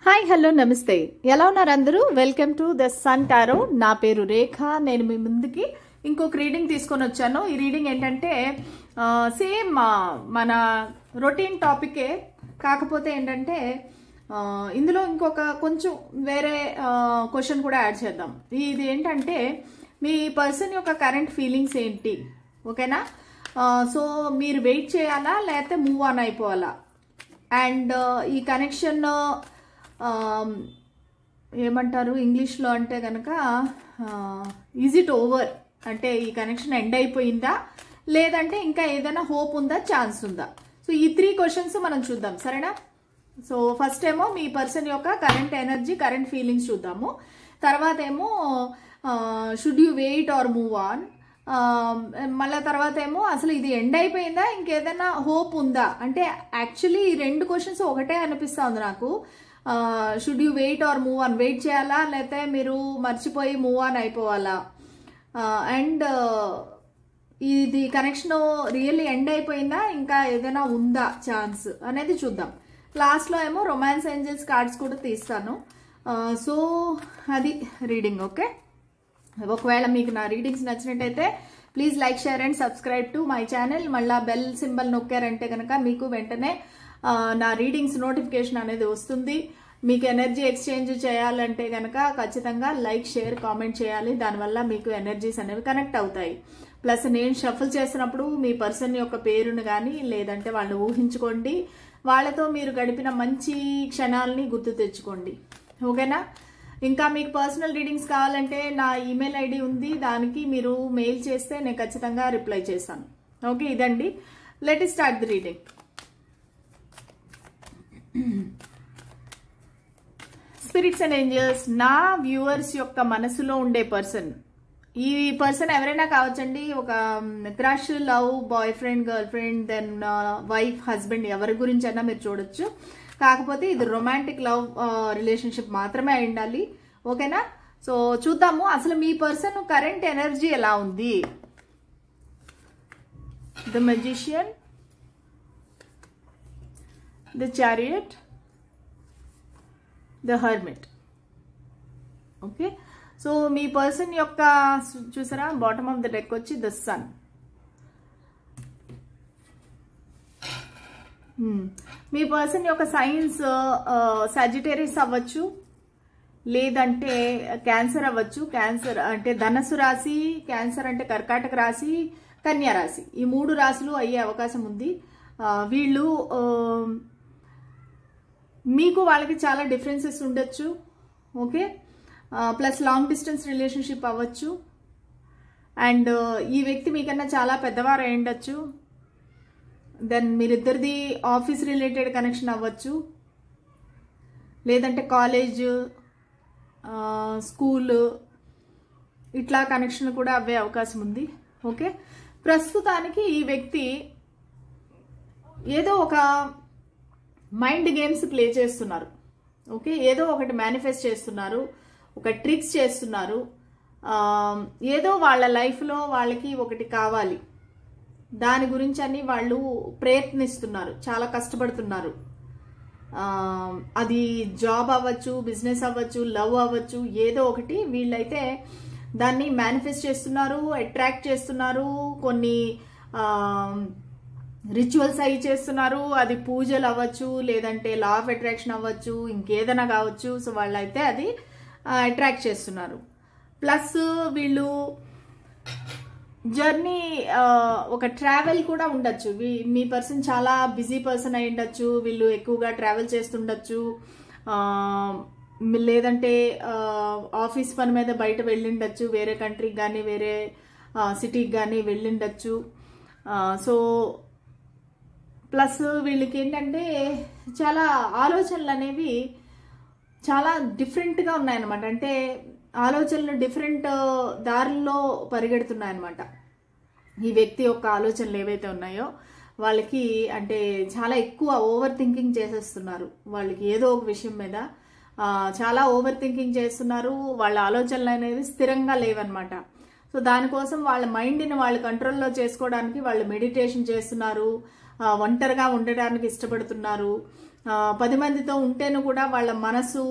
Hi hello నమస్తే ఎలా ఉన్నారు అందరూ welcome to the sun tarot నా పేరు రేఖ నేను మీ ముందుకి ఇంకొక రీడింగ్ తీసుకొని వచ్చాను ఈ రీడింగ్ ఏంటంటే సేమ్ మన రొటీన్ టాపికే కాకపోతే ఏంటంటే ఇందులో ఇంకొక కొంచెం వేరే క్వశ్చన్ కూడా యాడ్ చేద్దాం ఇది ఏంటంటే మీ పర్సన్ యొక్క కరెంట్ ఫీలింగ్స్ ఏంటి ఓకేనా సో మీరు వెయిట్ చేయాలా లేకపోతే మూవ్ ఆన్ అయిపోవాలా అండ్ ఈ కనెక్షన్ ఏమంటారు ఇంగ్లీష్లో అంటే కనుక ఈజ్ ఇట్ ఓవర్ అంటే ఈ కనెక్షన్ ఎండ్ అయిపోయిందా లేదంటే ఇంకా ఏదైనా హోప్ ఉందా ఛాన్స్ ఉందా సో ఈ 3 క్వశ్చన్స్ మనం చూద్దాం సరేనా సో ఫస్ట్ ఏమో మీ పర్సన్ యొక్క కరెంట్ ఎనర్జీ కరెంట్ ఫీలింగ్స్ చూద్దాము తర్వాత ఏమో should you wait or move on మళ్ళీ తర్వాత ఏమో అసలు ఇది ఎండ్ అయిపోయిందా ఇంకేదైనా హోప్ ఉందా అంటే యాక్చువల్లీ ఈ 2 క్వశ్చన్స్ ఒకటే అనిపిస్తుంది నాకు should you wait or move on wait చేయాలా లేకపోతే మీరు మర్చిపోయి మూవ్ ఆన్ అయిపోవాలా అండ్ ఇది కనెక్షన్ రియల్లీ ఎండ్ అయిపోయిందా ఇంకా ఏదైనా ఉందా ఛాన్స్ అనేది చూద్దాం లాస్ట్లో ఏమో రొమాన్స్ ఏంజల్స్ కార్డ్స్ కూడా తీస్తాను సో అది రీడింగ్ ఓకే ఒకవేళ మీకు నా రీడింగ్స్ నచ్చినట్టయితే please like share and subscribe to my channel మళ్ళీ బెల్ సింబల్ నొక్కారంటే కనుక మీకు వెంటనే నా రీడింగ్స్ నోటిఫికేషన్ అనేది వస్తుంది మీకు ఎనర్జీ ఎక్స్చేంజ్ చేయాలంటే కనుక ఖచ్చితంగా లైక్ షేర్ కామెంట్ చేయాలి దానివల్ల మీకు ఎనర్జీస్ అనేవి కనెక్ట్ అవుతాయి ప్లస్ నేను షఫల్ చేసినప్పుడు మీ పర్సన్ యొక్క పేరును కానీ లేదంటే వాళ్ళు ఊహించుకోండి వాళ్ళతో మీరు గడిపిన మంచి క్షణాలని గుర్తు తెచ్చుకోండి ఓకేనా ఇంకా మీకు పర్సనల్ రీడింగ్స్ కావాలంటే నా ఈమెయిల్ ఐడి ఉంది దానికి మీరు మెయిల్ చేస్తే నేను ఖచ్చితంగా రిప్లై చేస్తాను ఓకే ఇదండి let us start the reading spirits and angels నా వ్యూవర్స్ యొక్క మనసులో ఉండే పర్సన్ ఈ పర్సన్ ఎవరైనా కావచ్చండి ఒక crush love boyfriend girlfriend then wife husband ఎవరి గురించి అయినా మీరు చూడొచ్చు కాకపోతే ఇది రొమాంటిక్ లవ్ రిలేషన్షిప్ మాత్రమే అయి ఉండాలి ఓకేనా సో చూద్దాము అసలు మీ పర్సన్ కరెంట్ ఎనర్జీ ఎలా ఉంది the magician the chariot the hermit okay so me person యొక్క చూసారా బాటమ్ ఆఫ్ ద డెక్ వచ్చి ద సన్ మీ పర్సన్ యొక్క సైన్స్ సాజిటేరియస్ అవ్వచ్చు లేదంటే క్యాన్సర్ అవ్వచ్చు క్యాన్సర్ అంటే ధనస్సు రాశి క్యాన్సర్ అంటే కర్కాటక రాశి కన్యా రాశి ఈ 3 రాశులు అయ్యే అవకాశం ఉంది వీళ్ళు మీకు వాళ్ళకి చాలా డిఫరెన్సెస్ ఉండొచ్చు okay plus long distance relationship అవ్వచ్చు అండ్ ఈ వ్యక్తి మీకన్నా చాలా పెద్దవారు అయి ఉండొచ్చు దెన్ మీరిద్దరిది ఆఫీస్ రిలేటెడ్ కనెక్షన్ అవ్వచ్చు లేదంటే కాలేజ్ స్కూల్ ఇట్లా కనెక్షన్ కూడా అవ్వే అవకాశం ఉంది ఓకే ప్రస్తుతానికి ఈ వ్యక్తి ఏదో ఒక మైండ్ గేమ్స్ ప్లే చేస్తున్నారు ఓకే ఏదో ఒకటి మేనిఫెస్ట్ చేస్తున్నారు ఒక ట్రిక్స్ చేస్తున్నారు ఏదో వాళ్ళ లైఫ్లో వాళ్ళకి ఒకటి కావాలి దాని గురించి అని వాళ్ళు ప్రయత్నిస్తున్నారు చాలా కష్టపడుతున్నారు అది జాబ్ అవ్వచ్చు బిజినెస్ అవ్వచ్చు లవ్ అవ్వచ్చు ఏదో ఒకటి వీళ్ళైతే దాన్ని మేనిఫెస్ట్ చేస్తున్నారు అట్రాక్ట్ చేస్తున్నారు కొన్ని రిచువల్స్ అవి చేస్తున్నారు అది పూజలు అవ్వచ్చు లేదంటే లా ఆఫ్ అట్రాక్షన్ అవ్వచ్చు ఇంకేదైనా కావచ్చు సో వాళ్ళైతే అది అట్రాక్ట్ చేస్తున్నారు ప్లస్ వీళ్ళు జర్నీ ఒక ట్రావెల్ కూడా ఉండొచ్చు మీ పర్సన్ చాలా బిజీ పర్సన్ అయి ఉండొచ్చు వీళ్ళు ఎక్కువగా ట్రావెల్ చేస్తుండొచ్చు లేదంటే ఆఫీస్ పని మీద బయట వెళ్ళిండొచ్చు వేరే కంట్రీకి కానీ వేరే సిటీకి కానీ వెళ్ళిండొచ్చు సో ప్లస్ వీళ్ళకి ఏంటంటే చాలా ఆలోచనలు అనేవి చాలా డిఫరెంట్గా ఉన్నాయన్నమాట అంటే ఆలోచనలు డిఫరెంట్ దారుల్లో పరిగెడుతున్నాయన్నమాట ఈ వ్యక్తి యొక్క ఆలోచనలు ఏవైతే ఉన్నాయో వాళ్ళకి అంటే చాలా ఎక్కువ ఓవర్ థింకింగ్ చేసేస్తున్నారు వాళ్ళకి ఏదో ఒక విషయం మీద చాలా ఓవర్ థింకింగ్ చేస్తున్నారు వాళ్ళ ఆలోచనలు అనేవి స్థిరంగా లేవన్నమాట సో దానికోసం వాళ్ళ మైండ్ని వాళ్ళు కంట్రోల్లో చేసుకోవడానికి వాళ్ళు మెడిటేషన్ చేస్తున్నారు ఒంటరిగా ఉండడానికి ఇష్టపడుతున్నారు 10 మందితో ఉంటేను కూడా వాళ్ళ మనసు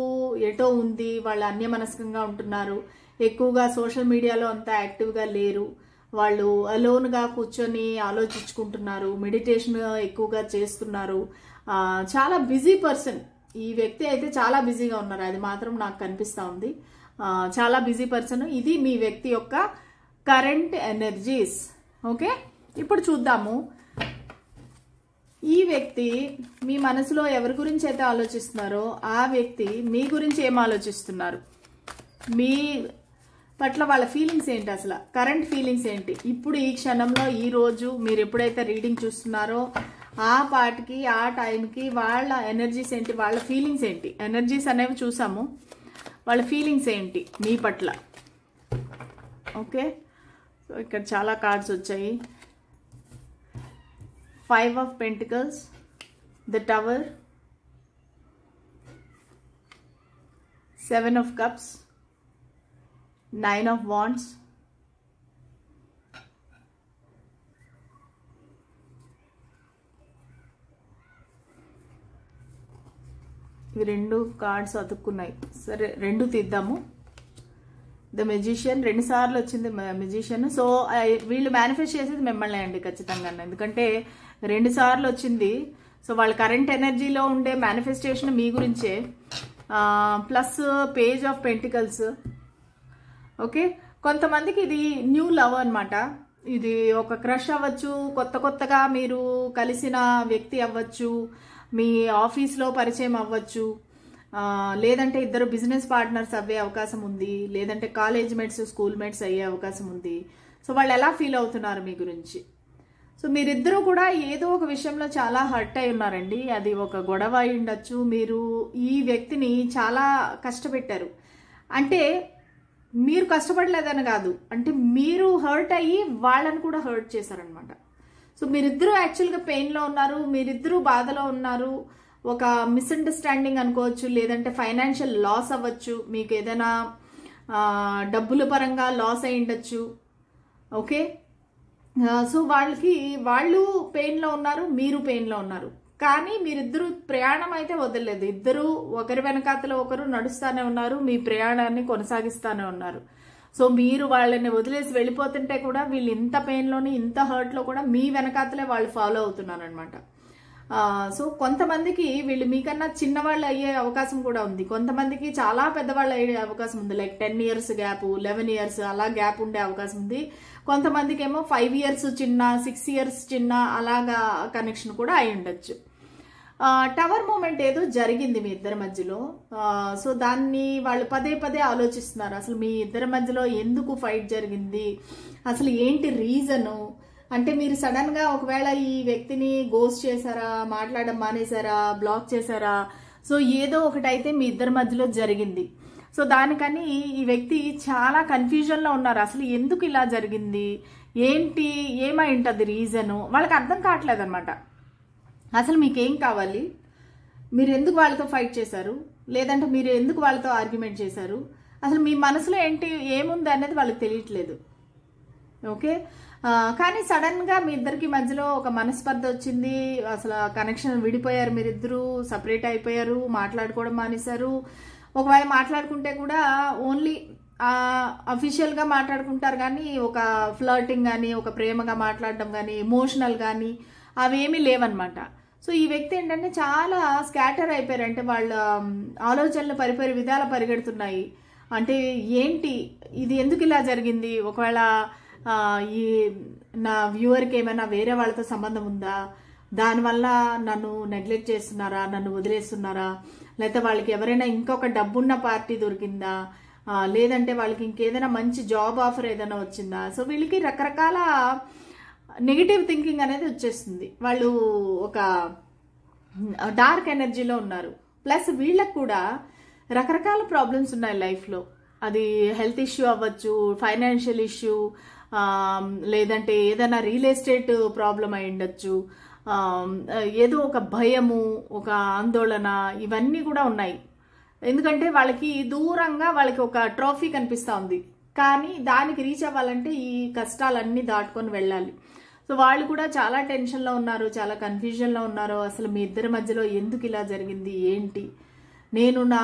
ఎటో ఉంది, వాళ్ళు అన్యమనస్కంగా ఉంటున్నారు, ఎక్కువగా సోషల్ మీడియాలో అంతా యాక్టివ్గా లేరు, వాళ్ళు అలోన్గా కూర్చొని ఆలోచించుకుంటున్నారు, మెడిటేషన్ ఎక్కువగా చేస్తున్నారు. చాలా బిజీ పర్సన్ ఈ వ్యక్తి అయితే, చాలా బిజీగా ఉన్నారు, అది మాత్రం నాకు కనిపిస్తూ ఉంది. చాలా బిజీ పర్సన్. ఇది మీ వ్యక్తి యొక్క కరెంట్ ఎనర్జీస్. ఓకే, ఇప్పుడు చూద్దాము ఈ వ్యక్తి మీ మనసులో ఎవరి గురించి అయితే ఆలోచిస్తున్నారో ఆ వ్యక్తి మీ గురించి ఏం ఆలోచిస్తున్నారు, మీ పట్ల వాళ్ళ ఫీలింగ్స్ ఏంటి, అసలు కరెంట్ ఫీలింగ్స్ ఏంటి ఇప్పుడు ఈ క్షణంలో, ఈ రోజు మీరు ఎప్పుడైతే రీడింగ్ చూస్తున్నారో ఆ పాటికి ఆ టైంకి వాళ్ళ ఎనర్జీస్ ఏంటి, వాళ్ళ ఫీలింగ్స్ ఏంటి. ఎనర్జీస్ అనేవి చూసాము, వాళ్ళ ఫీలింగ్స్ ఏంటి మీ పట్ల. ఓకే, సో ఇక్కడ చాలా కార్డ్స్ వచ్చాయి. 5 of Pentacles, the Tower, 7 of Cups, 9 of Wands, ఇవి 2 కార్డ్స్ అతుక్కున్నాయి. సరే, 2 తీద్దాము. ద మెజిషియన్ 2 సార్లు వచ్చింది మెజిషియన్. సో వీళ్ళు మేనిఫెస్ట్ చేసేది మిమ్మల్ని అండి ఖచ్చితంగా, ఎందుకంటే 2 సార్లు వచ్చింది. సో వాళ్ళ కరెంట్ ఎనర్జీలో ఉండే మేనిఫెస్టేషన్ మీ గురించే. Plus page of pentacles. Okay, కొంతమందికి ఇది న్యూ లవ్ అనమాట. ఇది ఒక క్రష్ అవ్వచ్చు, కొత్తగా మీరు కలిసిన వ్యక్తి అవ్వచ్చు, మీ ఆఫీస్లో పరిచయం అవ్వచ్చు, లేదంటే ఇద్దరు బిజినెస్ పార్ట్నర్స్ అవ్వే అవకాశం ఉంది, లేదంటే కాలేజ్ మేట్స్ స్కూల్ మేట్స్ అయ్యే అవకాశం ఉంది. సో వాళ్ళు ఎలా ఫీల్ అవుతున్నారు మీ గురించి. సో మీరిద్దరూ కూడా ఏదో ఒక విషయంలో చాలా హర్ట్ అయి ఉన్నారండి. అది ఒక గొడవ అయి ఉండొచ్చు. మీరు ఈ వ్యక్తిని చాలా కష్టపెట్టారు, అంటే మీరు కష్టపడలేదని కాదు, అంటే మీరు హర్ట్ అయ్యి వాళ్ళని కూడా హర్ట్ చేశారనమాట. సో మీరిద్దరూ యాక్చువల్గా పెయిన్లో ఉన్నారు, మీరిద్దరూ బాధలో ఉన్నారు. ఒక మిస్అండర్స్టాండింగ్ అనుకోవచ్చు, లేదంటే ఫైనాన్షియల్ లాస్ అవ్వచ్చు, మీకు ఏదైనా డబ్బుల పరంగా లాస్ అయి ఉండొచ్చు. ఓకే, సో వాళ్ళు పెయిన్లో ఉన్నారు, మీరు పెయిన్లో ఉన్నారు. కానీ మీరిద్దరూ ప్రయాణం అయితే వదలలేదు. ఇద్దరు ఒకరి వెనకాతలో ఒకరు నడుస్తూనే ఉన్నారు, మీ ప్రయాణాన్ని కొనసాగిస్తూనే ఉన్నారు. సో మీరు వాళ్ళని వదిలేసి వెళ్ళిపోతుంటే కూడా వీళ్ళు ఇంత పెయిన్లోని ఇంత హర్ట్లో కూడా మీ వెనకాతలే వాళ్ళు ఫాలో అవుతున్నారు అనమాట. సో కొంతమందికి వీళ్ళు మీకన్నా చిన్నవాళ్ళు అయ్యే అవకాశం కూడా ఉంది, కొంతమందికి చాలా పెద్దవాళ్ళు అయ్యే అవకాశం ఉంది. లైక్ 10 years గ్యాప్, 11 years అలా గ్యాప్ ఉండే అవకాశం ఉంది. కొంతమందికి ఏమో 5 years చిన్న, 6 years చిన్న, అలాగా కనెక్షన్ కూడా అయి ఉండొచ్చు. టవర్ మూమెంట్ ఏదో జరిగింది మీ ఇద్దరి మధ్యలో. సో దాన్ని వాళ్ళు పదే ఆలోచిస్తున్నారు. అసలు మీ ఇద్దరి మధ్యలో ఎందుకు ఫైట్ జరిగింది, అసలు ఏంటి రీజను. అంటే మీరు సడన్ గా ఒకవేళ ఈ వ్యక్తిని గోస్ట్ చేశారా, మాట్లాడడం మానేశారా, బ్లాక్ చేశారా, సో ఏదో ఒకటైతే మీ ఇద్దరి మధ్యలో జరిగింది. సో దానికని ఈ వ్యక్తి చాలా కన్ఫ్యూజన్లో ఉన్నారు. అసలు ఎందుకు ఇలా జరిగింది, ఏంటి, ఏమై ఉంటుంది రీజను, వాళ్ళకి అర్థం కావట్లేదు అనమాట. అసలు మీకేం కావాలి, మీరు ఎందుకు వాళ్ళతో ఫైట్ చేశారు, లేదంటే మీరు ఎందుకు వాళ్ళతో ఆర్గ్యుమెంట్ చేశారు, అసలు మీ మనసులో ఏంటి ఏముంది అనేది వాళ్ళకి తెలియట్లేదు. ఓకే, కానీ సడన్గా మీ ఇద్దరికి మధ్యలో ఒక మనస్పర్ధ వచ్చింది. అసలు కనెక్షన్ విడిపోయారు, మీరిద్దరూ సపరేట్ అయిపోయారు, మాట్లాడుకోవడం మానేశారు. ఒకవేళ మాట్లాడుకుంటే కూడా ఓన్లీ అఫీషియల్గా మాట్లాడుకుంటారు, కానీ ఒక ఫ్లర్టింగ్ కానీ, ఒక ప్రేమగా మాట్లాడడం కానీ, ఎమోషనల్ కానీ అవేమీ లేవన్నమాట. సో ఈ వ్యక్తి ఏంటంటే చాలా స్కాటర్ అయిపోయారు, అంటే వాళ్ళ ఆలోచనలు పరిపరి విధాల పరిగెడుతున్నాయి. అంటే ఏంటి ఇది, ఎందుకు ఇలా జరిగింది, ఒకవేళ ఈ నా వ్యూవర్కి ఏమైనా వేరే వాళ్ళతో సంబంధం ఉందా, దానివల్ల నన్ను నెగ్లెక్ట్ చేస్తున్నారా, నన్ను వదిలేస్తున్నారా, లేకపోతే వాళ్ళకి ఎవరైనా ఇంకొక డబ్బున్న పార్టీ దొరికిందా, లేదంటే వాళ్ళకి ఇంకేదైనా మంచి జాబ్ ఆఫర్ ఏదైనా వచ్చిందా. సో వీళ్ళకి రకరకాల నెగిటివ్ థింకింగ్ అనేది వచ్చేస్తుంది. వాళ్ళు ఒక డార్క్ ఎనర్జీలో ఉన్నారు. ప్లస్ వీళ్ళకు కూడా రకరకాల ప్రాబ్లమ్స్ ఉన్నాయి లైఫ్లో. అది హెల్త్ ఇష్యూ అవ్వచ్చు, ఫైనాన్షియల్ ఇష్యూ, లేదంటే ఏదైనా రియల్ ఎస్టేట్ ప్రాబ్లం అయి ఉండొచ్చు, ఏదో ఒక భయము, ఒక ఆందోళన, ఇవన్నీ కూడా ఉన్నాయి. ఎందుకంటే వాళ్ళకి దూరంగా వాళ్ళకి ఒక ట్రోఫీ కనిపిస్తూ ఉంది, కానీ దానికి రీచ్ అవ్వాలంటే ఈ కష్టాలన్నీ దాటుకొని వెళ్ళాలి. సో వాళ్ళు కూడా చాలా టెన్షన్లో ఉన్నారు, చాలా కన్ఫ్యూజన్లో ఉన్నారు. అసలు మీ ఇద్దరి మధ్యలో ఎందుకు ఇలా జరిగింది, ఏంటి, నేను నా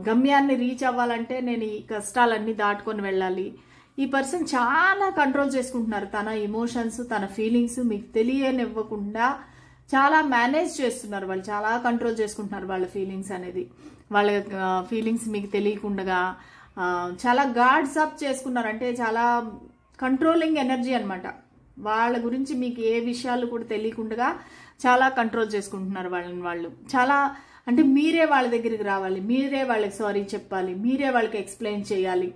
గమ్యాన్ని రీచ్ అవ్వాలంటే నేను ఈ కష్టాలన్నీ దాటుకొని వెళ్ళాలి. ఈ పర్సన్ చాలా కంట్రోల్ చేసుకుంటున్నారు తన ఎమోషన్స్, తన ఫీలింగ్స్ మీకు తెలియనివ్వకుండా చాలా మేనేజ్ చేస్తున్నారు. వాళ్ళు చాలా కంట్రోల్ చేసుకుంటున్నారు వాళ్ళ ఫీలింగ్స్ అనేది. వాళ్ళ ఫీలింగ్స్ మీకు తెలియకుండా చాలా గార్డ్స్ అప్ చేసుకున్నారు. అంటే చాలా కంట్రోలింగ్ ఎనర్జీ అనమాట. వాళ్ళ గురించి మీకు ఏ విషయాలు కూడా తెలియకుండా చాలా కంట్రోల్ చేసుకుంటున్నారు వాళ్ళని. వాళ్ళు చాలా అంటే మీరే వాళ్ళ దగ్గరికి రావాలి, మీరే వాళ్ళకి సారీ చెప్పాలి, మీరే వాళ్ళకి ఎక్స్ప్లెయిన్ చేయాలి.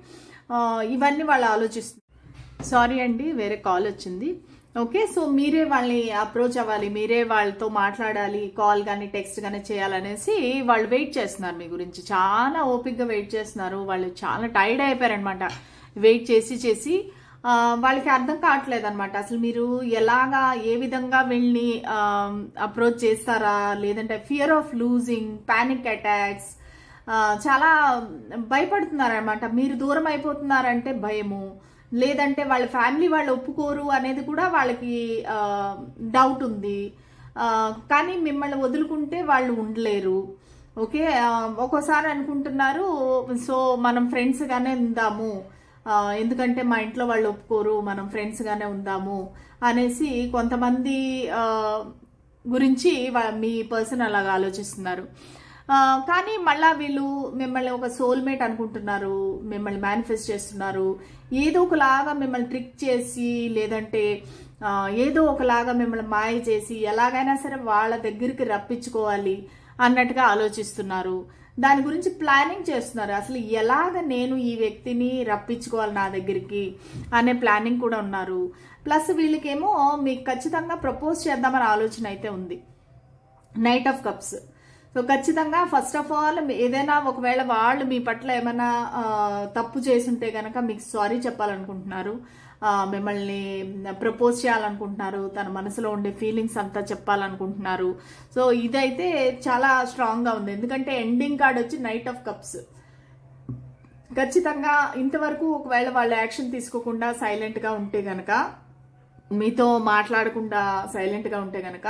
ఇవన్నీ వాళ్ళు ఆలోచిస్తున్నారు. సారీ అండి, వేరే కాల్ వచ్చింది. ఓకే, సో మీరే వాళ్ళని అప్రోచ్ అవ్వాలి, మీరే వాళ్ళతో మాట్లాడాలి, కాల్ కానీ టెక్స్ట్ కానీ చేయాలనేసి వాళ్ళు వెయిట్ చేస్తున్నారు. మీ గురించి చాలా ఓపిక్గా వెయిట్ చేస్తున్నారు. వాళ్ళు చాలా టైర్డ్ అయిపోయారనమాట వెయిట్ చేసి చేసి. వాళ్ళకి అర్థం కావట్లేదు అనమాట అసలు మీరు ఎలాగా ఏ విధంగా వీళ్ళని అప్రోచ్ చేస్తారా, లేదంటే fear of losing, panic attacks, చాలా భయపడుతున్నారనమాట. మీరు దూరం అయిపోతున్నారంటే భయము, లేదంటే వాళ్ళ ఫ్యామిలీ వాళ్ళు ఒప్పుకోరు అనేది కూడా వాళ్ళకి డౌట్ ఉంది. కానీ మిమ్మల్ని వదులుకుంటే వాళ్ళు ఉండలేరు. ఓకే, ఒక్కోసారి అనుకుంటున్నారు సో మనం ఫ్రెండ్స్గానే ఉందాము, ఎందుకంటే మా ఇంట్లో వాళ్ళు ఒప్పుకోరు, మనం ఫ్రెండ్స్గానే ఉందాము అనేసి కొంతమంది గురించి మీ పర్సన్ అలాగా ఆలోచిస్తున్నారు. కానీ మళ్ళా వీళ్ళు మిమ్మల్ని ఒక సోల్మేట్ అనుకుంటున్నారు, మిమ్మల్ని మేనిఫెస్ట్ చేస్తున్నారు. ఏదో ఒకలాగా మిమ్మల్ని ట్రిక్ చేసి, లేదంటే ఏదో ఒకలాగా మిమ్మల్ని మాయ చేసి ఎలాగైనా సరే వాళ్ళ దగ్గరికి రప్పించుకోవాలి అన్నట్టుగా ఆలోచిస్తున్నారు. దాని గురించి ప్లానింగ్ చేస్తున్నారు. అసలు ఎలాగ నేను ఈ వ్యక్తిని రప్పించుకోవాలి నా దగ్గరికి అనే ప్లానింగ్ కూడా ఉన్నారు. ప్లస్ వీళ్ళకేమో మీకు ఖచ్చితంగా ప్రపోజ్ చేద్దామని ఆలోచన అయితే ఉంది. Knight of cups. సో ఖచ్చితంగా ఫస్ట్ ఆఫ్ ఆల్ ఏదైనా ఒకవేళ వాళ్ళు మీ పట్ల ఏమైనా తప్పు చేసుంటే కనుక మీకు సారీ చెప్పాలనుకుంటున్నారు, మిమ్మల్ని ప్రపోజ్ చేయాలనుకుంటున్నారు, తన మనసులో ఉండే ఫీలింగ్స్ అంతా చెప్పాలనుకుంటున్నారు. సో ఇదైతే చాలా స్ట్రాంగ్గా ఉంది. ఎందుకంటే ఎండింగ్ కార్డ్ వచ్చి నైట్ ఆఫ్ కప్స్. ఖచ్చితంగా ఇంతవరకు ఒకవేళ వాళ్ళు యాక్షన్ తీసుకోకుండా సైలెంట్గా ఉంటే గనక, మీతో మాట్లాడకుండా సైలెంట్గా ఉంటే గనక,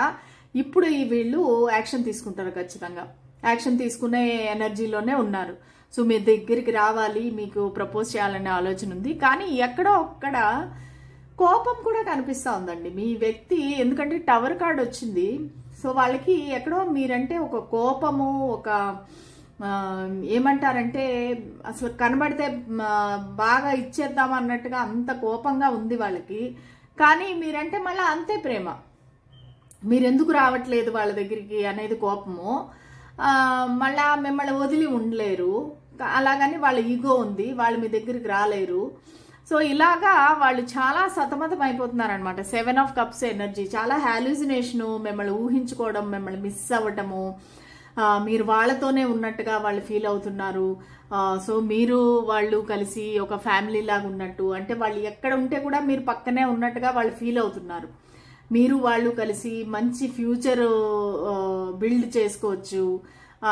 ఇప్పుడు వీళ్ళు యాక్షన్ తీసుకుంటారు. ఖచ్చితంగా యాక్షన్ తీసుకునే ఎనర్జీలోనే ఉన్నారు. సో మీ దగ్గరికి రావాలి, మీకు ప్రపోజ్ చేయాలనే ఆలోచన ఉంది. కానీ ఎక్కడో ఒక్కడ కోపం కూడా కనిపిస్తూ ఉందండి మీ వ్యక్తి. ఎందుకంటే టవర్ కార్డ్ వచ్చింది. సో వాళ్ళకి ఎక్కడో మీరంటే ఒక కోపము, ఒక ఏమంటారంటే అసలు కనబడితే బాగా ఇచ్చేద్దాం అన్నట్టుగా అంత కోపంగా ఉంది వాళ్ళకి. కానీ మీరంటే మళ్ళీ అంతే ప్రేమ. మీరెందుకు రావట్లేదు వాళ్ళ దగ్గరికి అనేది కోపము. మళ్ళా మిమ్మల్ని వదిలి ఉండలేరు. అలాగని వాళ్ళ ఈగో ఉంది, వాళ్ళు మీ దగ్గరికి రాలేరు. సో ఇలాగా వాళ్ళు చాలా సతమతం అయిపోతున్నారనమాట. 7 ఆఫ్ కప్స్ ఎనర్జీ, చాలా హాల్యూసినేషను, మిమ్మల్ని ఊహించుకోవడం, మిమ్మల్ని మిస్ అవ్వటము, మీరు వాళ్ళతోనే ఉన్నట్టుగా వాళ్ళు ఫీల్ అవుతున్నారు. సో మీరు వాళ్ళు కలిసి ఒక ఫ్యామిలీ లాగా ఉన్నట్టు, అంటే వాళ్ళు ఎక్కడ ఉంటే కూడా మీరు పక్కనే ఉన్నట్టుగా వాళ్ళు ఫీల్ అవుతున్నారు. మీరు వాళ్ళు కలిసి మంచి ఫ్యూచర్ బిల్డ్ చేసుకోవచ్చు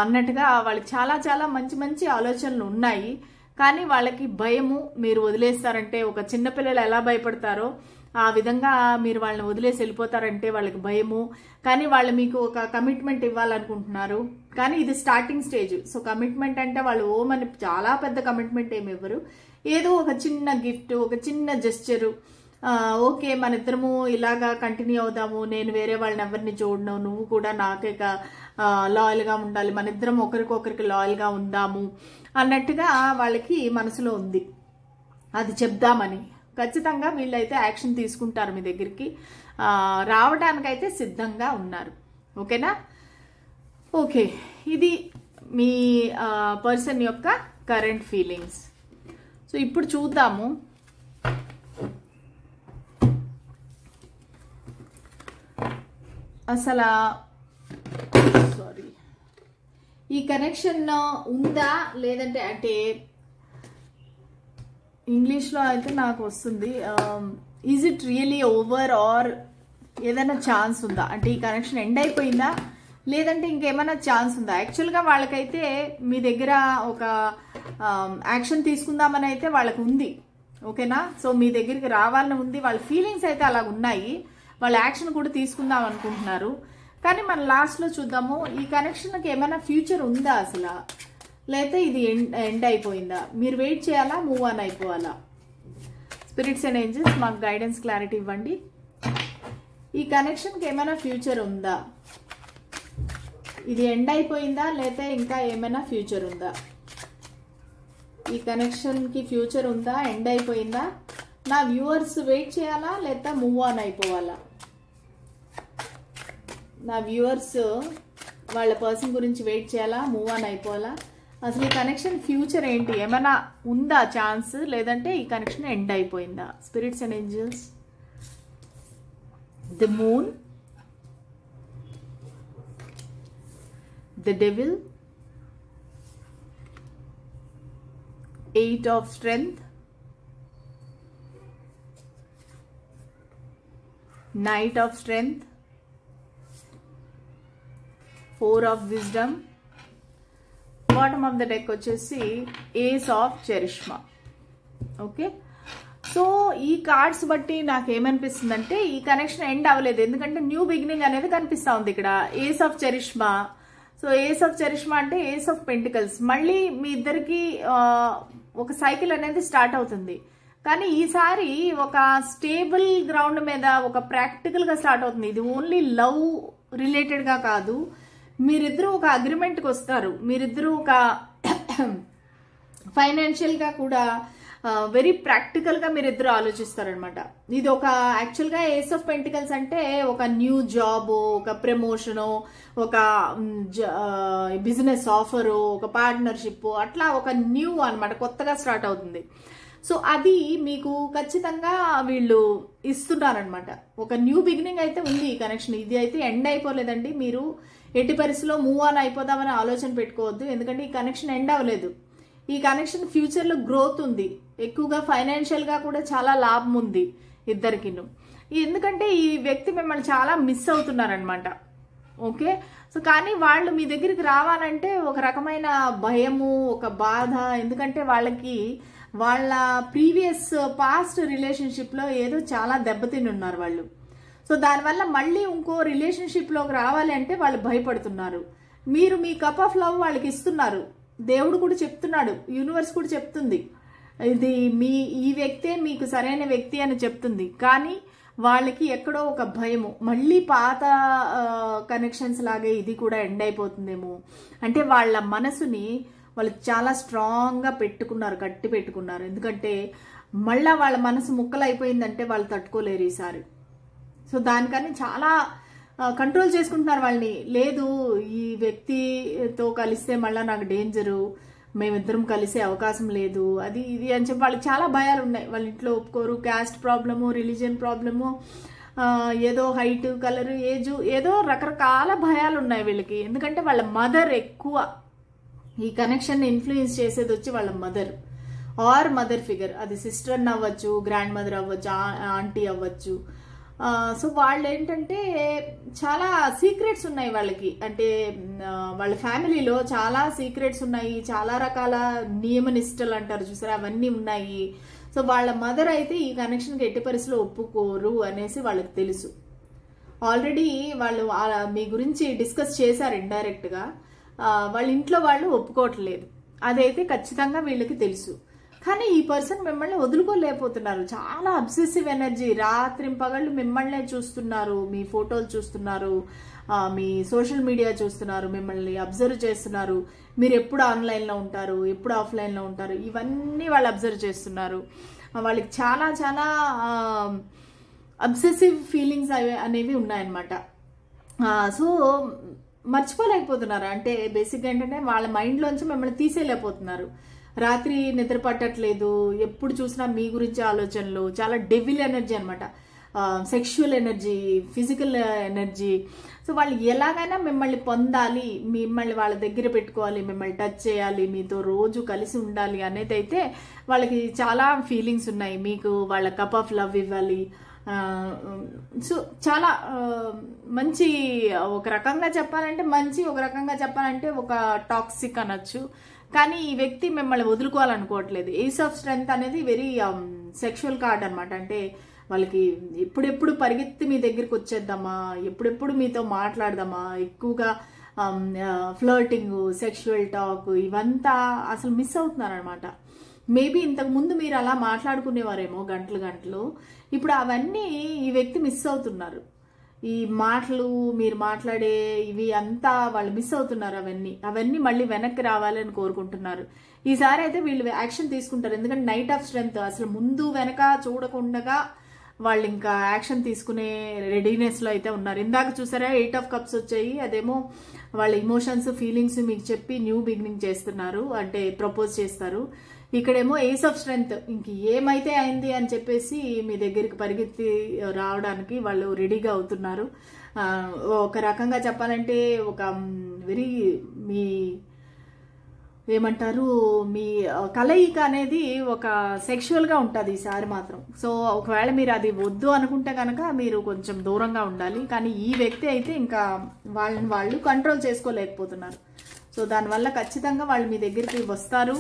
అన్నట్టుగా వాళ్ళకి చాలా చాలా మంచి మంచి ఆలోచనలు ఉన్నాయి. కానీ వాళ్ళకి భయము, మీరు వదిలేస్తారంటే ఒక చిన్నపిల్లలు ఎలా భయపడతారో ఆ విధంగా మీరు వాళ్ళని వదిలేసి వెళ్ళిపోతారంటే వాళ్ళకి భయము. కానీ వాళ్ళు మీకు ఒక కమిట్మెంట్ ఇవ్వాలనుకుంటున్నారు. కానీ ఇది స్టార్టింగ్ స్టేజ్. సో కమిట్మెంట్ అంటే వాళ్ళు ఓమని చాలా పెద్ద కమిట్మెంట్ ఏమి ఇవ్వరు. ఏదో ఒక చిన్న గిఫ్ట్, ఒక చిన్న జెస్చరు, ఓకే మన ఇద్దరము ఇలాగా కంటిన్యూ అవుదాము, నేను వేరే వాళ్ళని ఎవరిని చూడను, నువ్వు కూడా నాకే లాయల్గా ఉండాలి, మన ఇద్దరం ఒకరికొకరికి లాయల్గా ఉందాము అన్నట్టుగా వాళ్ళకి మనసులో ఉంది. అది చెప్దామని ఖచ్చితంగా వీళ్ళైతే యాక్షన్ తీసుకుంటారు. మీ దగ్గరికి రావడానికైతే సిద్ధంగా ఉన్నారు. ఓకేనా? ఓకే, ఇది మీ పర్సన్ యొక్క కరెంట్ ఫీలింగ్స్. సో ఇప్పుడు చూద్దాము అసలు ఈ కనెక్షన్ ఉందా లేదంటే, అంటే ఇంగ్లీష్లో అయితే నాకు వస్తుంది is it really over or ఏదైనా ఛాన్స్ ఉందా, అంటే ఈ కనెక్షన్ ఎండ్ అయిపోయిందా లేదంటే ఇంకేమైనా ఛాన్స్ ఉందా. యాక్చువల్గా వాళ్ళకైతే మీ దగ్గర ఒక యాక్షన్ తీసుకుందామని అయితే వాళ్ళకు ఉంది. ఓకేనా. సో మీ దగ్గరికి రావాలని ఉంది, వాళ్ళ ఫీలింగ్స్ అయితే అలా ఉన్నాయి, వాళ్ళ యాక్షన్ కూడా తీసుకుందాం అనుకుంటున్నారు. కానీ మనం లాస్ట్లో చూద్దాము ఈ కనెక్షన్కి ఏమైనా ఫ్యూచర్ ఉందా అసలు, లేకపోతే ఇది ఎండ్ అయిపోయిందా, మీరు వెయిట్ చేయాలా, మూవ్ ఆన్ అయిపోవాలా. స్పిరిట్స్ అండ్ ఏంజెల్స్ మాకు గైడెన్స్ క్లారిటీ ఇవ్వండి. ఈ కనెక్షన్కి ఏమైనా ఫ్యూచర్ ఉందా, ఇది ఎండ్ అయిపోయిందా, లేకపోతే ఇంకా ఏమైనా ఫ్యూచర్ ఉందా. ఈ కనెక్షన్కి ఫ్యూచర్ ఉందా, ఎండ్ అయిపోయిందా, నా వ్యూవర్స్ వెయిట్ చేయాలా లేదా మూవ్ ఆన్ అయిపోవాలా. నా వ్యూవర్స్ వాళ్ళ పర్సన్ గురించి వెయిట్ చేయాలా, మూవ్ ఆన్ అయిపోవాలా. అసలు ఈ కనెక్షన్ ఫ్యూచర్ ఏంటి, ఏమైనా ఉందా ఛాన్స్, లేదంటే ఈ కనెక్షన్ ఎండ్ అయిపోయిందా. Spirits and angels, the moon, the devil, 8 of strength, Knight of strength, 4 of wisdom, bottom of the deck వచ్చేసి ace of charisma. Okay, so ఈ కార్డ్స్ బట్టి నాకు ఏమనిపిస్తుందంటే ఈ కనెక్షన్ ఎండ్ అవ్వలేదు, ఎందుకంటే న్యూ బిగినింగ్ అనేది కనిపిస్తా ఉంది ఇక్కడ. Ace of charisma, so ace of charisma అంటే ఏస్ ఆఫ్ పెంటికల్స్, మళ్ళీ మీ ఇద్దరికి ఒక సైకిల్ అనేది స్టార్ట్ అవుతుంది. కానీ ఈసారి ఒక స్టేబుల్ గ్రౌండ్ మీద ఒక ప్రాక్టికల్గా స్టార్ట్ అవుతుంది. ఇది ఓన్లీ లవ్ రిలేటెడ్గా కాదు, మీరిద్దరూ ఒక అగ్రిమెంట్కి వస్తారు, మీరిద్దరూ ఒక ఫైనాన్షియల్గా కూడా వెరీ ప్రాక్టికల్గా మీరిద్దరూ ఆలోచిస్తారనమాట. ఇది ఒక యాక్చువల్గా ఏస్ ఆఫ్ పెంటికల్స్ అంటే ఒక న్యూ జాబ్, ఒక ప్రమోషను, ఒక బిజినెస్ ఆఫరు, ఒక పార్ట్నర్షిప్, అట్లా ఒక న్యూ అనమాట, కొత్తగా స్టార్ట్ అవుతుంది. సో అది మీకు ఖచ్చితంగా వీళ్ళు ఇస్తున్నారనమాట. ఒక న్యూ బిగినింగ్ అయితే ఉంది ఈ కనెక్షన్. ఇది అయితే ఎండ్ అయిపోలేదండి, మీరు ఎట్టి పరిస్థితిలో మూవ్ ఆన్ అయిపోదామని ఆలోచన పెట్టుకోవద్దు, ఎందుకంటే ఈ కనెక్షన్ ఎండ్ అవ్వలేదు. ఈ కనెక్షన్ ఫ్యూచర్లో గ్రోత్ ఉంది, ఎక్కువగా ఫైనాన్షియల్గా కూడా చాలా లాభం ఉంది ఇద్దరికిను. ఎందుకంటే ఈ వ్యక్తి మిమ్మల్ని చాలా మిస్ అవుతున్నారనమాట. ఓకే, సో కానీ వాళ్ళు మీ దగ్గరికి రావాలంటే ఒక రకమైన భయము, ఒక బాధ, ఎందుకంటే వాళ్ళకి వాళ్ళ ప్రీవియస్ పాస్ట్ రిలేషన్షిప్లో ఏదో చాలా దెబ్బతిని ఉన్నారు వాళ్ళు. సో దానివల్ల మళ్ళీ ఇంకో రిలేషన్షిప్లోకి రావాలి అంటే వాళ్ళు భయపడుతున్నారు. మీరు మీ కప్ ఆఫ్ లవ్ వాళ్ళకి ఇస్తున్నారు, దేవుడు కూడా చెప్తున్నాడు, యూనివర్స్ కూడా చెప్తుంది ఇది ఈ వ్యక్తే మీకు సరైన వ్యక్తి అని చెప్తుంది. కానీ వాళ్ళకి ఎక్కడో ఒక భయము, మళ్ళీ పాత కనెక్షన్స్ లాగే ఇది కూడా ఎండ్ అయిపోతుందేమో, అంటే వాళ్ళ మనసుని వాళ్ళు చాలా స్ట్రాంగ్గా పెట్టుకున్నారు, గట్టి పెట్టుకున్నారు. ఎందుకంటే మళ్ళా వాళ్ళ మనసు ముక్కలైపోయిందంటే వాళ్ళు తట్టుకోలేరు ఈసారి. సో దానికని చాలా కంట్రోల్ చేసుకుంటున్నారు వాళ్ళని. లేదు ఈ వ్యక్తితో కలిస్తే మళ్ళీ నాకు డేంజరు, మేమిద్దరం కలిసే అవకాశం లేదు, అది ఇది అని చెప్పి వాళ్ళకి చాలా భయాలు ఉన్నాయి. వాళ్ళ ఇంట్లో ఒప్పుకోరు, క్యాస్ట్ ప్రాబ్లము, రిలీజియన్ ప్రాబ్లము, ఏదో హైట్, కలర్, ఏజ్, ఏదో రకరకాల భయాలు ఉన్నాయి వీళ్ళకి. ఎందుకంటే వాళ్ళ మదర్ ఎక్కువ ఈ కనెక్షన్ ఇన్ఫ్లుయెన్స్ చేసేది వచ్చి వాళ్ళ మదర్ ఆర్ మదర్ ఫిగర్, అది సిస్టర్ అని అవ్వచ్చు, గ్రాండ్ మదర్ అవ్వచ్చు, ఆంటీ అవ్వచ్చు. సో వాళ్ళు ఏంటంటే చాలా సీక్రెట్స్ ఉన్నాయి వాళ్ళకి, అంటే వాళ్ళ ఫ్యామిలీలో చాలా సీక్రెట్స్ ఉన్నాయి, చాలా రకాల నియమనిష్టలు అంటారు చూసారా, అవన్నీ ఉన్నాయి. సో వాళ్ళ మదర్ అయితే ఈ కనెక్షన్కి ఎట్టి పరిస్థితిలో ఒప్పుకోరు అనేసి వాళ్ళకి తెలుసు. ఆల్రెడీ వాళ్ళు మీ గురించి డిస్కస్ చేశారు ఇండైరెక్ట్గా, వాళ్ళ ఇంట్లో వాళ్ళు ఒప్పుకోవట్లేదు, అదైతే ఖచ్చితంగా వీళ్ళకి తెలుసు. కానీ ఈ పర్సన్ మిమ్మల్ని వదులుకోలేకపోతున్నారు, చాలా అబ్సెసివ్ ఎనర్జీ, రాత్రింపగళ్ళు మిమ్మల్నే చూస్తున్నారు, మీ ఫోటోలు చూస్తున్నారు, మీ సోషల్ మీడియా చూస్తున్నారు, మిమ్మల్ని అబ్జర్వ్ చేస్తున్నారు, మీరు ఎప్పుడు ఆన్లైన్లో ఉంటారు, ఎప్పుడు ఆఫ్లైన్లో ఉంటారు, ఇవన్నీ వాళ్ళు అబ్జర్వ్ చేస్తున్నారు. వాళ్ళకి చాలా చాలా అబ్సెసివ్ ఫీలింగ్స్ అనేవి ఉన్నాయన్నమాట. సో మర్చిపోలేకపోతున్నారు, అంటే బేసిక్గా ఏంటంటే వాళ్ళ మైండ్లోంచి మిమ్మల్ని తీసేయలేకపోతున్నారు. రాత్రి నిద్ర పట్టట్లేదు, ఎప్పుడు చూసినా మీ గురించి ఆలోచనలు, చాలా డెవిల్ ఎనర్జీ అనమాట, sexual energy, physical energy. So వాళ్ళు ఎలాగైనా మిమ్మల్ని పొందాలి, మిమ్మల్ని వాళ్ళ దగ్గర పెట్టుకోవాలి, మిమ్మల్ని టచ్ చేయాలి, మీతో రోజు కలిసి ఉండాలి అనేది అయితే వాళ్ళకి చాలా ఫీలింగ్స్ ఉన్నాయి. మీకు వాళ్ళ కప్ ఆఫ్ లవ్ ఇవ్వాలి. సో చాలా మంచి, ఒక రకంగా చెప్పాలంటే మంచి, ఒక రకంగా చెప్పాలంటే ఒక టాక్సిక్ అనొచ్చు. కానీ ఈ వ్యక్తి మిమ్మల్ని వదులుకోవాలనుకోవట్లేదు. ఏస్ ఆఫ్ స్ట్రెంగ్త్ అనేది వెరీ సెక్షువల్ కార్డ్ అనమాట. అంటే వాళ్ళకి ఎప్పుడెప్పుడు పరిగెత్తి మీ దగ్గరికి వచ్చేద్దామా, ఎప్పుడెప్పుడు మీతో మాట్లాడదామా, ఎక్కువగా ఫ్లర్టింగ్, సెక్షువల్ టాక్ ఇవంతా అసలు మిస్ అవుతున్నారు అనమాట. మేబీ ఇంతకు ముందు మీరు అలా మాట్లాడుకునేవారేమో గంటలు గంటలు, ఇప్పుడు అవన్నీ ఈ వ్యక్తి మిస్ అవుతున్నారు. ఈ మాటలు, మీరు మాట్లాడే ఇవి అంతా వాళ్ళు మిస్ అవుతున్నారు. అవన్నీ మళ్ళీ వెనక్కి రావాలని కోరుకుంటున్నారు. ఈసారి అయితే వీళ్ళు యాక్షన్ తీసుకుంటారు. ఎందుకంటే నైట్ ఆఫ్ స్ట్రెంగ్త్, అసలు ముందు వెనక చూడకుండా వాళ్ళు ఇంకా యాక్షన్ తీసుకునే రెడీనెస్లో అయితే ఉన్నారు. ఇందాక చూసారా 8 ఆఫ్ కప్స్ వచ్చాయి, అదేమో వాళ్ళ ఇమోషన్స్, ఫీలింగ్స్ మీకు చెప్పి న్యూ బిగినింగ్ చేస్తున్నారు, అంటే ప్రపోజ్ చేస్తారు. ఇక్కడేమో ఏస్ ఆఫ్ స్ట్రెంగ్త్, ఇంక ఏమైతే అయింది అని చెప్పేసి మీ దగ్గరికి పరిగెత్తి రావడానికి వాళ్ళు రెడీగా అవుతున్నారు. ఒక రకంగా చెప్పాలంటే ఒక వెరీ మీ ఏమంటారు, మీ కలయిక అనేది ఒక సెక్షువల్గా ఉంటుంది ఈసారి మాత్రం. సో ఒకవేళ మీరు అది వద్దు అనుకుంటే కనుక మీరు కొంచెం దూరంగా ఉండాలి. కానీ ఈ వ్యక్తి అయితే ఇంకా వాళ్ళని వాళ్ళు కంట్రోల్ చేసుకోలేకపోతున్నారు. సో దానివల్ల ఖచ్చితంగా వాళ్ళు మీ దగ్గరికి వస్తారు.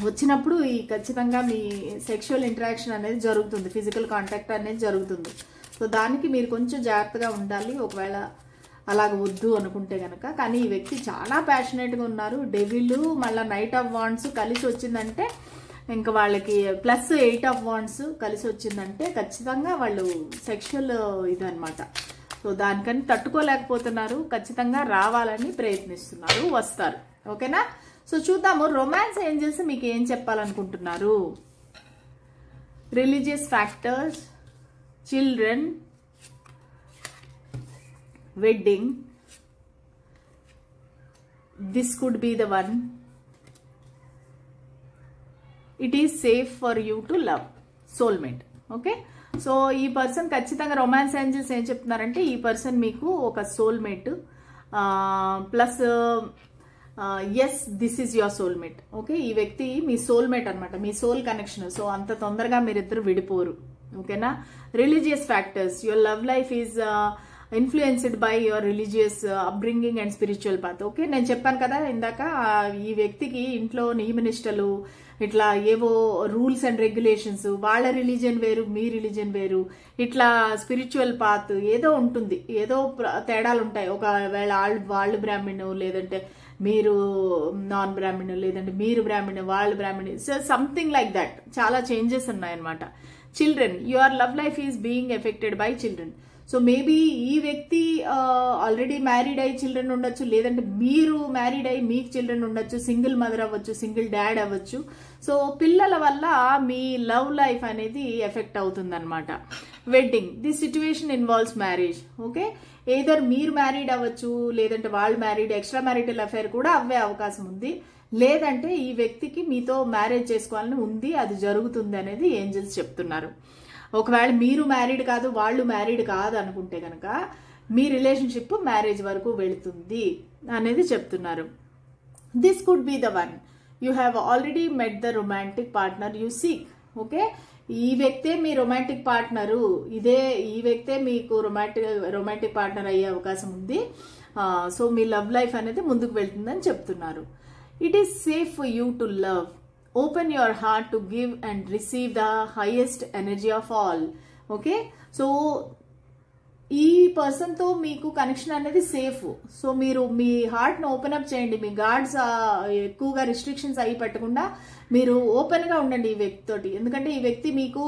వచ్చినప్పుడు ఈ ఖచ్చితంగా మీ సెక్షువల్ ఇంటరాక్షన్ అనేది జరుగుతుంది, ఫిజికల్ కాంటాక్ట్ అనేది జరుగుతుంది. సో దానికి మీరు కొంచెం జాగ్రత్తగా ఉండాలి ఒకవేళ అలాగ వద్దు అనుకుంటే కనుక. కానీ ఈ వ్యక్తి చాలా ప్యాషనేట్గా ఉన్నారు. డెవిల్ మళ్ళీ నైట్ ఆఫ్ వాండ్స్ కలిసి వచ్చిందంటే ఇంకా వాళ్ళకి ప్లస్ 8 ఆఫ్ వాండ్స్ కలిసి వచ్చిందంటే ఖచ్చితంగా వాళ్ళు సెక్షువల్ ఇదనమాట. సో దానికని తట్టుకోలేకపోతున్నారు, ఖచ్చితంగా రావాలని ప్రయత్నిస్తున్నారు, వస్తారు. ఓకేనా? సో చూద్దాము రొమాన్స్ ఏంజల్స్ మీకు ఏం చెప్పాలనుకుంటున్నారు. Religious factors, children, wedding, this could be the one. It is safe for you to love, soulmate. Okay, so ఈ పర్సన్ ఖచ్చితంగా రొమాన్స్ ఏంజల్స్ ఏం చెప్తున్నారంటే ఈ పర్సన్ మీకు ఒక soulmate plus S this is your soulmate. Okay, ఈ వ్యక్తి మీ soulmate అనమాట, మీ సోల్ కనెక్షన్. సో అంత తొందరగా మీరిద్దరు విడిపోరు. ఓకేనా? Religious factors, your love life is influenced by your religious upbringing and spiritual path. Okay, నేను చెప్పాను కదా ఇందాక, ఈ వ్యక్తికి ఇంట్లో నియమనిష్టలు, ఇట్లా ఏవో రూల్స్ అండ్ రెగ్యులేషన్స్, వాళ్ళ రిలీజియన్ వేరు, మీ రిలీజియన్ వేరు, ఇట్లా స్పిరిచువల్ పాత్ ఏదో ఉంటుంది, ఏదో తేడాలు ఉంటాయి. ఒకవేళ వాళ్ళు బ్రాహ్మణు, లేదంటే మీరు నాన్ బ్రాహ్మణు, లేదంటే మీరు బ్రాహ్మణు, వాళ్ళు బ్రాహ్మణు, సో సంథింగ్ లైక్ దట్. చాలా చేంజెస్ ఉన్నాయన్నమాట. Children, your love life is being affected by children. So maybe ఈ వ్యక్తి ఆల్రెడీ మ్యారీడ్ అయ్యి చిల్డ్రన్ ఉండొచ్చు, లేదంటే మీరు మ్యారీడ్ అయ్యి మీకు చిల్డ్రన్ ఉండొచ్చు, సింగిల్ మదర్ అవ్వచ్చు, సింగిల్ డాడ్ అవ్వచ్చు. సో పిల్లల వల్ల మీ లవ్ లైఫ్ అనేది ఎఫెక్ట్ అవుతుంది అనమాట. Wedding, this situation involves marriage. Okay, either మీరు మ్యారీడ్ అవ్వచ్చు, లేదంటే వాళ్ళు మ్యారీడ్, ఎక్స్ట్రా మ్యారిటల్ అఫైర్ కూడా అవ్వే అవకాశం ఉంది, లేదంటే ఈ వ్యక్తికి మీతో మ్యారేజ్ చేసుకోవాలని ఉంది, అది జరుగుతుంది అనేది ఏంజల్స్ చెప్తున్నారు. ఒకవేళ మీరు మ్యారీడ్ కాదు, వాళ్ళు మ్యారీడ్ కాదు అనుకుంటే కనుక మీ రిలేషన్షిప్ మ్యారేజ్ వరకు వెళుతుంది అనేది చెప్తున్నారు. This could be the one. You have already met the romantic partner you seek. Okay, ఈ వ్యక్తే మీ రొమాంటిక్ పార్ట్నరు, ఈ వ్యక్తే మీకు రొమాంటిక్ పార్ట్నర్ అయ్యే అవకాశం ఉంది. సో మీ లవ్ లైఫ్ అనేది ముందుకు వెళ్తుందని చెప్తున్నారు. It is safe for you to love. Open your heart to give and receive the highest energy of all. Okay, so ఈ పర్సన్తో మీకు కనెక్షన్ అనేది సేఫ్. సో మీరు మీ హార్ట్ను ఓపెన్ అప్ చేయండి. మీ గార్డ్స్ ఎక్కువగా రిస్ట్రిక్షన్స్ అయ్యి పెట్టకుండా మీరు ఓపెన్గా ఉండండి ఈ వ్యక్తితోటి. ఎందుకంటే ఈ వ్యక్తి మీకు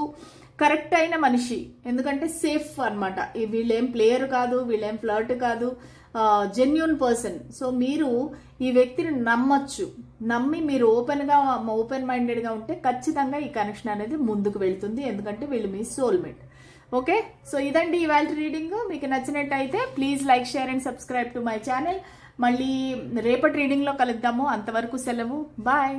కరెక్ట్ అయిన మనిషి, ఎందుకంటే సేఫ్ అనమాట. వీళ్ళేం ప్లేయర్ కాదు, వీళ్ళేం ఫ్లర్ట్ కాదు, జెన్యూన్ పర్సన్. సో మీరు ఈ వ్యక్తిని నమ్మచ్చు. నమ్మి మీరు ఓపెన్ మైండెడ్గా ఉంటే ఖచ్చితంగా ఈ కనెక్షన్ అనేది ముందుకు వెళ్తుంది, ఎందుకంటే వీళ్ళు మీ సోల్మేట్. ఓకే, సో ఇదండి ఇవాళ రీడింగ్. మీకు నచ్చినట్టయితే please like, share and subscribe to my channel. మళ్ళీ రేపటి రీడింగ్లో కలుద్దాము. అంతవరకు సెలవు, బాయ్.